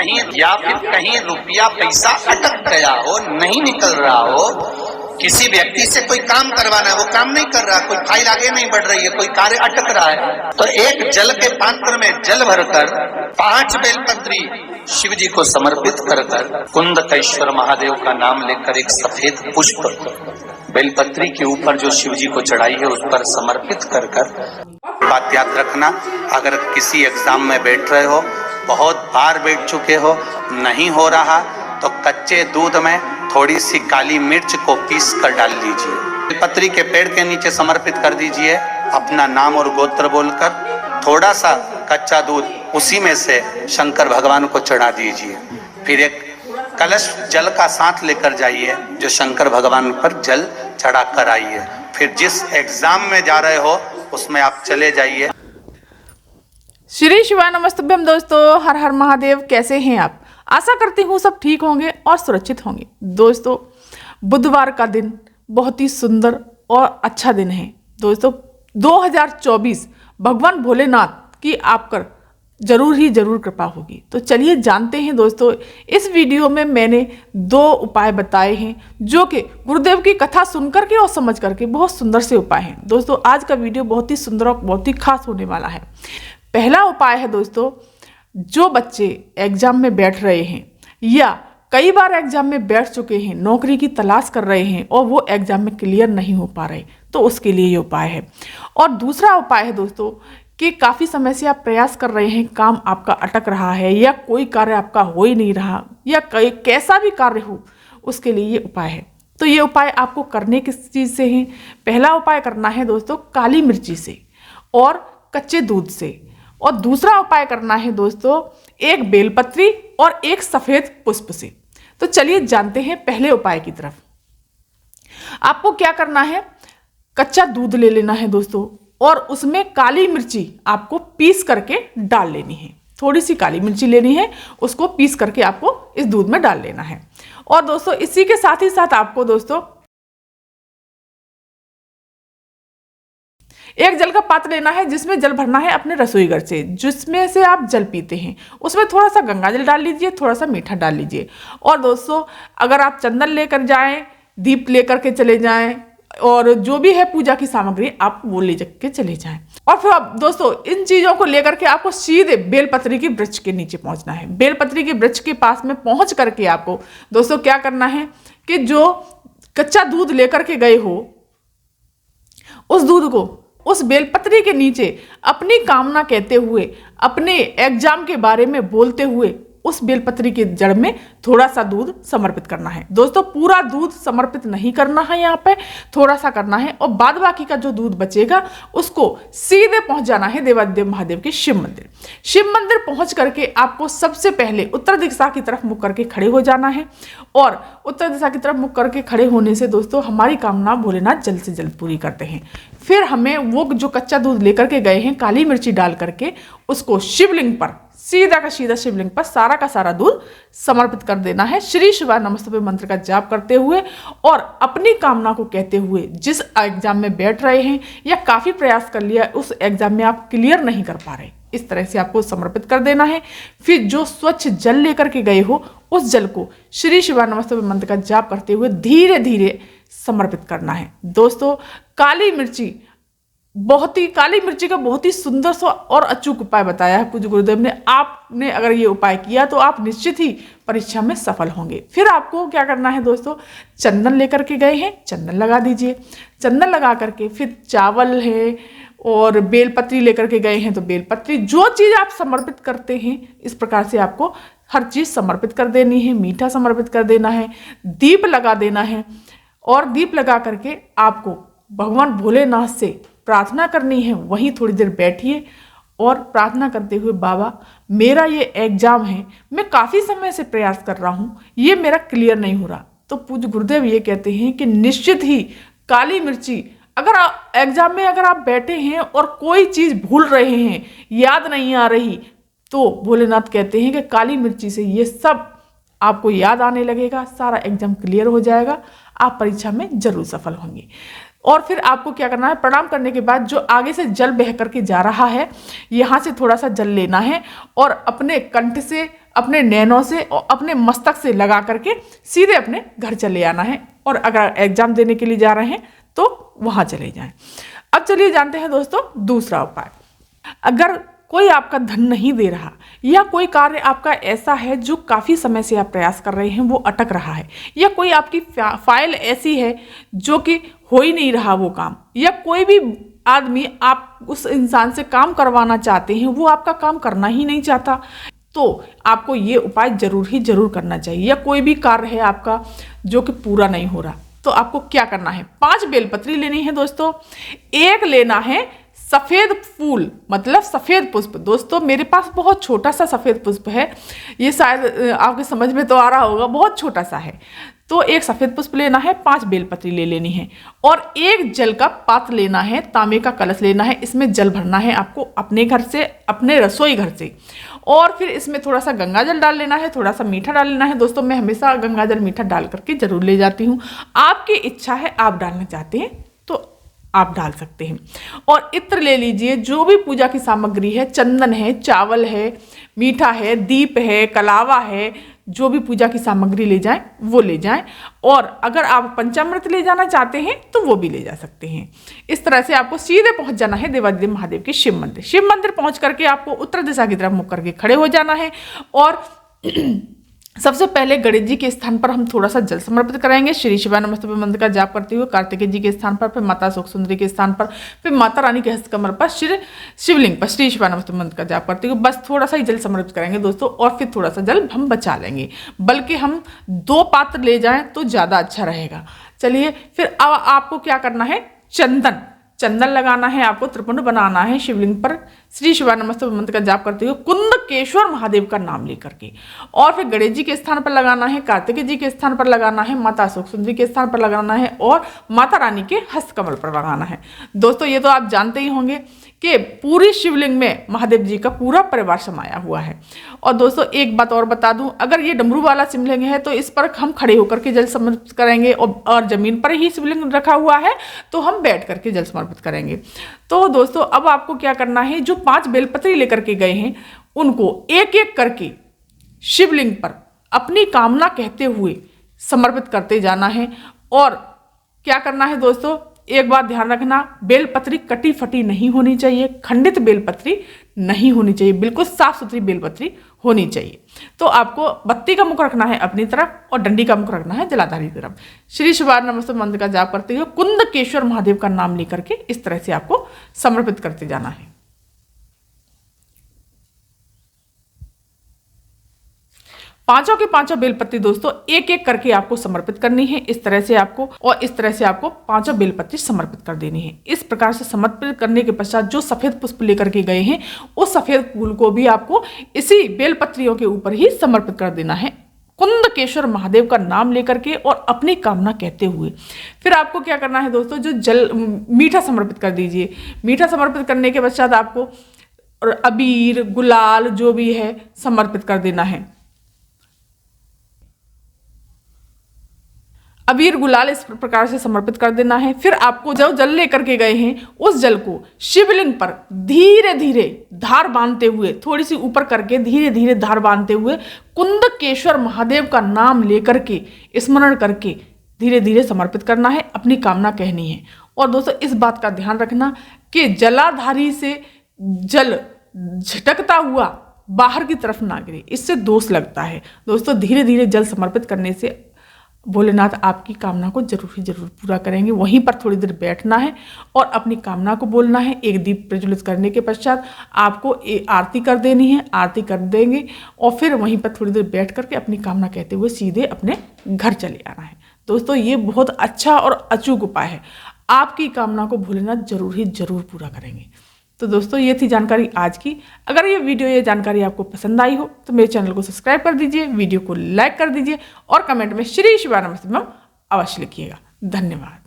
कहीं रुपया पैसा अटक गया हो, नहीं निकल रहा हो, किसी व्यक्ति से कोई काम करवाना है, वो काम नहीं कर रहा, कोई फाइल आगे नहीं बढ़ रही है, कोई कार्य अटक रहा है, तो एक जल के पात्र में जल भरकर 5 बेलपत्री शिव जी को समर्पित कर कुंदकेश्वर महादेव का नाम लेकर एक सफेद पुष्प बेलपत्री के ऊपर जो शिव जी को चढ़ाई है उस पर समर्पित कर बात याद रखना। अगर किसी एग्जाम में बैठ रहे हो, बहुत बार बैठ चुके हो, नहीं हो रहा, तो कच्चे दूध में थोड़ी सी काली मिर्च को पीस कर डाल लीजिए, बेलपत्री के पेड़ के नीचे समर्पित कर दीजिए, अपना नाम और गोत्र बोलकर थोड़ा सा कच्चा दूध उसी में से शंकर भगवान को चढ़ा दीजिए। फिर एक कलश जल का साथ लेकर जाइए, जो शंकर भगवान पर जल चढ़ा कर आइए। फिर जिस एग्जाम में जा रहे हो उसमें आप चले जाइए। श्री शिवाय नमस्तुभ्यम। दोस्तों, हर हर महादेव। कैसे हैं आप? आशा करती हूँ सब ठीक होंगे और सुरक्षित होंगे। दोस्तों, बुधवार का दिन बहुत ही सुंदर और अच्छा दिन है। दोस्तों, 2024 भगवान भोलेनाथ की आप पर जरूर कृपा होगी। तो चलिए जानते हैं। दोस्तों, इस वीडियो में मैंने 2 उपाय बताए हैं जो कि गुरुदेव की कथा सुनकर के और समझ करके बहुत सुंदर से उपाय हैं। दोस्तों, आज का वीडियो बहुत ही सुंदर और बहुत ही खास होने वाला है। पहला उपाय है दोस्तों, जो बच्चे एग्जाम में बैठ रहे हैं या कई बार एग्जाम में बैठ चुके हैं, नौकरी की तलाश कर रहे हैं और वो एग्जाम में क्लियर नहीं हो पा रहे, तो उसके लिए ये उपाय है। और दूसरा उपाय है दोस्तों कि काफ़ी समय से आप प्रयास कर रहे हैं, काम आपका अटक रहा है या कोई कार्य आपका हो ही नहीं रहा या कैसा भी कार्य हो, उसके लिए ये उपाय है। तो ये उपाय आपको करने किस चीज़ से है? पहला उपाय करना है दोस्तों काली मिर्ची से और कच्चे दूध से, और दूसरा उपाय करना है दोस्तों एक बेलपत्री और एक सफ़ेद पुष्प से। तो चलिए जानते हैं पहले उपाय की तरफ। आपको क्या करना है? कच्चा दूध ले लेना है दोस्तों, और उसमें काली मिर्ची आपको पीस करके डाल लेनी है। थोड़ी सी काली मिर्ची लेनी है, उसको पीस करके आपको इस दूध में डाल लेना है। और दोस्तों, इसी के साथ ही साथ आपको दोस्तों एक जल का पात्र लेना है, जिसमें जल भरना है अपने रसोई घर से, जिसमें से आप जल पीते हैं। उसमें थोड़ा सा गंगा जल डाल लीजिए, थोड़ा सा मीठा डाल लीजिए। और दोस्तों, अगर आप चंदन लेकर जाएं, दीप लेकर के चले जाएं, और जो भी है पूजा की सामग्री आप वो ले के चले जाएं। और फिर अब दोस्तों, इन चीज़ों को लेकर के आपको सीधे बेलपत्री के वृक्ष के नीचे पहुंचना है। बेलपत्री के वृक्ष के पास में पहुंच करके आपको दोस्तों क्या करना है कि जो कच्चा दूध लेकर के गए हो, उस दूध को उस बेलपत्री के नीचे अपनी कामना कहते हुए, अपने एग्जाम के बारे में बोलते हुए उस बेलपत्री के जड़ में थोड़ा सा दूध समर्पित करना है। दोस्तों, पूरा दूध समर्पित नहीं करना है, यहाँ पे थोड़ा सा करना है, और बाद बाकी का जो दूध बचेगा उसको सीधे पहुंच जाना है देवादिदेव महादेव के शिव मंदिर। शिव मंदिर पहुंच करके आपको सबसे पहले उत्तर दिशा की तरफ मुख करके खड़े हो जाना है। और उत्तर दिशा की तरफ मुख करके खड़े होने से दोस्तों हमारी कामना भोलेनाथ जल्द से जल्द पूरी करते हैं। फिर हमें वो जो कच्चा दूध लेकर के गए हैं, काली मिर्ची डाल करके उसको शिवलिंग पर सीधा का सीधा शिवलिंग पर सारा का सारा दूध समर्पित कर देना है, श्री शिवाय नमस्तुभ्य मंत्र का जाप करते हुए और अपनी कामना को कहते हुए। जिस एग्जाम में बैठ रहे हैं या काफ़ी प्रयास कर लिया, उस एग्जाम में आप क्लियर नहीं कर पा रहे, इस तरह से आपको समर्पित कर देना है। फिर जो स्वच्छ जल लेकर के गए हो, उस जल को श्री शिवाय नमस्तुभ्य मंत्र का जाप करते हुए धीरे धीरे समर्पित करना है। दोस्तों, काली मिर्ची का बहुत ही सुंदर सा और अचूक उपाय बताया है पूज्य गुरुदेव ने। आपने अगर ये उपाय किया तो आप निश्चित ही परीक्षा में सफल होंगे। फिर आपको क्या करना है दोस्तों, चंदन लेकर के गए हैं, चंदन लगा दीजिए। चंदन लगा करके फिर चावल है और बेलपत्री लेकर के गए हैं तो बेलपत्री, जो चीज़ आप समर्पित करते हैं इस प्रकार से आपको हर चीज़ समर्पित कर देनी है। मीठा समर्पित कर देना है, दीप लगा देना है, और दीप लगा करके आपको भगवान भोलेनाथ से प्रार्थना करनी है। वहीं थोड़ी देर बैठिए और प्रार्थना करते हुए, बाबा मेरा ये एग्जाम है, मैं काफ़ी समय से प्रयास कर रहा हूँ, ये मेरा क्लियर नहीं हो रहा। तो पूज्य गुरुदेव ये कहते हैं कि निश्चित ही काली मिर्ची, अगर एग्जाम में अगर आप बैठे हैं और कोई चीज़ भूल रहे हैं, याद नहीं आ रही, तो भोलेनाथ कहते हैं कि काली मिर्ची से ये सब आपको याद आने लगेगा, सारा एग्जाम क्लियर हो जाएगा, आप परीक्षा में जरूर सफल होंगे। और फिर आपको क्या करना है, प्रणाम करने के बाद जो आगे से जल बह करके जा रहा है, यहाँ से थोड़ा सा जल लेना है और अपने कंठ से अपने नैनों से और अपने मस्तक से लगा करके सीधे अपने घर चले आना है। और अगर एग्जाम देने के लिए जा रहे हैं तो वहाँ चले जाएं। अब चलिए जानते हैं दोस्तों दूसरा उपाय। अगर कोई आपका धन नहीं दे रहा या कोई कार्य आपका ऐसा है जो काफ़ी समय से आप प्रयास कर रहे हैं वो अटक रहा है, या कोई आपकी फाइल ऐसी है जो कि हो ही नहीं रहा वो काम, या कोई भी आदमी आप उस इंसान से काम करवाना चाहते हैं वो आपका काम करना ही नहीं चाहता, तो आपको ये उपाय जरूर करना चाहिए। या कोई भी कार्य है आपका जो कि पूरा नहीं हो रहा, तो आपको क्या करना है, 5 बेलपत्री लेनी है दोस्तों। एक लेना है सफ़ेद फूल, मतलब सफ़ेद पुष्प। दोस्तों मेरे पास बहुत छोटा सा सफ़ेद पुष्प है, ये शायद आपके समझ में तो आ रहा होगा, बहुत छोटा सा है। तो एक सफ़ेद पुष्प लेना है, 5 बेलपत्री ले लेनी है, और एक जल का पात्र लेना है, तांबे का कलश लेना है। इसमें जल भरना है आपको अपने घर से, अपने रसोई घर से, और फिर इसमें थोड़ा सा गंगा जल डाल लेना है, थोड़ा सा मीठा डाल लेना है। दोस्तों मैं हमेशा गंगा जल मीठा डाल करके जरूर ले जाती हूँ, आपकी इच्छा है, आप डालना चाहते हैं तो आप डाल सकते हैं। और इत्र ले लीजिए, जो भी पूजा की सामग्री है, चंदन है, चावल है, मीठा है, दीप है, कलावा है, जो भी पूजा की सामग्री ले जाएं वो ले जाएं। और अगर आप पंचामृत ले जाना चाहते हैं तो वो भी ले जा सकते हैं। इस तरह से आपको सीधे पहुंच जाना है देवादिदेव महादेव के शिव मंदिर। शिव मंदिर पहुंच करके आपको उत्तर दिशा की तरफ मुख करके खड़े हो जाना है, और सबसे पहले गणेश जी के स्थान पर हम थोड़ा सा जल समर्पित कराएंगे। श्री शिवाय नमस्तुभ्यं मंत्र का जाप करते हुए कार्तिकेय जी के स्थान पर, फिर माता सुख सुंदरी के स्थान पर, फिर माता रानी के हस्तकमल पर, शिवलिंग पर श्री शिवाय नमस्तुभ्यं मंत्र का जाप करते हुए बस थोड़ा सा ही जल समर्पित करेंगे दोस्तों, और फिर थोड़ा सा जल हम बचा लेंगे, बल्कि हम 2 पात्र ले जाएं तो ज़्यादा अच्छा रहेगा। चलिए फिर अब आपको क्या करना है, चंदन लगाना है, आपको त्रिपुंड बनाना है शिवलिंग पर, श्री शिवाय नमस्तुभ्यं मंत्र का जाप करते हुए कुंदकेश्वर महादेव का नाम लेकर के, और फिर गणेश जी के स्थान पर लगाना है, कार्तिकेय जी के स्थान पर लगाना है, माता सुख सुंदरी के स्थान पर लगाना है, और माता रानी के हस्तकमल पर लगाना है। दोस्तों ये तो आप जानते ही होंगे कि पूरी शिवलिंग में महादेव जी का पूरा परिवार समाया हुआ है। और दोस्तों एक बात और बता दूं, अगर ये डमरू वाला शिवलिंग है तो इस पर हम खड़े होकर के जल समर्पित करेंगे, और जमीन पर ही शिवलिंग रखा हुआ है तो हम बैठ करके जल समर्पित करेंगे। तो दोस्तों अब आपको क्या करना है, जो 5 बेलपत्री लेकर के गए हैं उनको एक एक करके शिवलिंग पर अपनी कामना कहते हुए समर्पित करते जाना है। और क्या करना है दोस्तों, एक बात ध्यान रखना, बेलपत्री कटी फटी नहीं होनी चाहिए, खंडित बेलपत्री नहीं होनी चाहिए, बिल्कुल साफ सुथरी बेलपत्री होनी चाहिए। तो आपको बत्ती का मुख रखना है अपनी तरफ और डंडी का मुख रखना है जलाधारी की तरफ। श्री शिवाय नमस्तुभ्यं मंत्र का जाप करते हुए कुंदकेश्वर महादेव का नाम लेकर के इस तरह से आपको समर्पित करते जाना है। पांचों के पांचों बेलपत्ती दोस्तों एक एक करके आपको समर्पित करनी है, इस तरह से आपको, और इस तरह से आपको 5 बेलपत्ती समर्पित कर देनी है। इस प्रकार से समर्पित करने के पश्चात जो सफेद पुष्प लेकर के गए हैं उस सफेद फूल को भी आपको इसी बेलपत्रियों के ऊपर ही समर्पित कर देना है, कुंदकेश्वर महादेव का नाम लेकर के और अपनी कामना कहते हुए। फिर आपको क्या करना है दोस्तों, जो जल मीठा समर्पित कर दीजिए। मीठा समर्पित करने के पश्चात आपको अबीर गुलाल जो भी है समर्पित कर देना है। अबीर गुलाल इस प्रकार से समर्पित कर देना है। फिर आपको जो जल लेकर के गए हैं उस जल को शिवलिंग पर धीरे धीरे धार बांधते हुए, थोड़ी सी ऊपर करके धीरे धीरे धार बांधते हुए कुंदकेश्वर महादेव का नाम लेकर के स्मरण करके धीरे धीरे समर्पित करना है, अपनी कामना कहनी है। और दोस्तों इस बात का ध्यान रखना कि जलाधारी से जल झटकता हुआ बाहर की तरफ ना गिरे, इससे दोष लगता है। दोस्तों धीरे धीरे जल समर्पित करने से भोलेनाथ आपकी कामना को जरूर ही जरूर पूरा करेंगे। वहीं पर थोड़ी देर बैठना है और अपनी कामना को बोलना है। एक दीप प्रज्वलित करने के पश्चात आपको आरती कर देनी है, आरती कर देंगे और फिर वहीं पर थोड़ी देर बैठ करके अपनी कामना कहते हुए सीधे अपने घर चले आना है। दोस्तों ये बहुत अच्छा और अचूक उपाय है, आपकी कामना को भोलेनाथ जरूर ही जरूर पूरा करेंगे। तो दोस्तों ये थी जानकारी आज की। अगर ये वीडियो, ये जानकारी आपको पसंद आई हो तो मेरे चैनल को सब्सक्राइब कर दीजिए, वीडियो को लाइक कर दीजिए और कमेंट में श्री शिवाय नमस्तुभ्यं अवश्य लिखिएगा। धन्यवाद।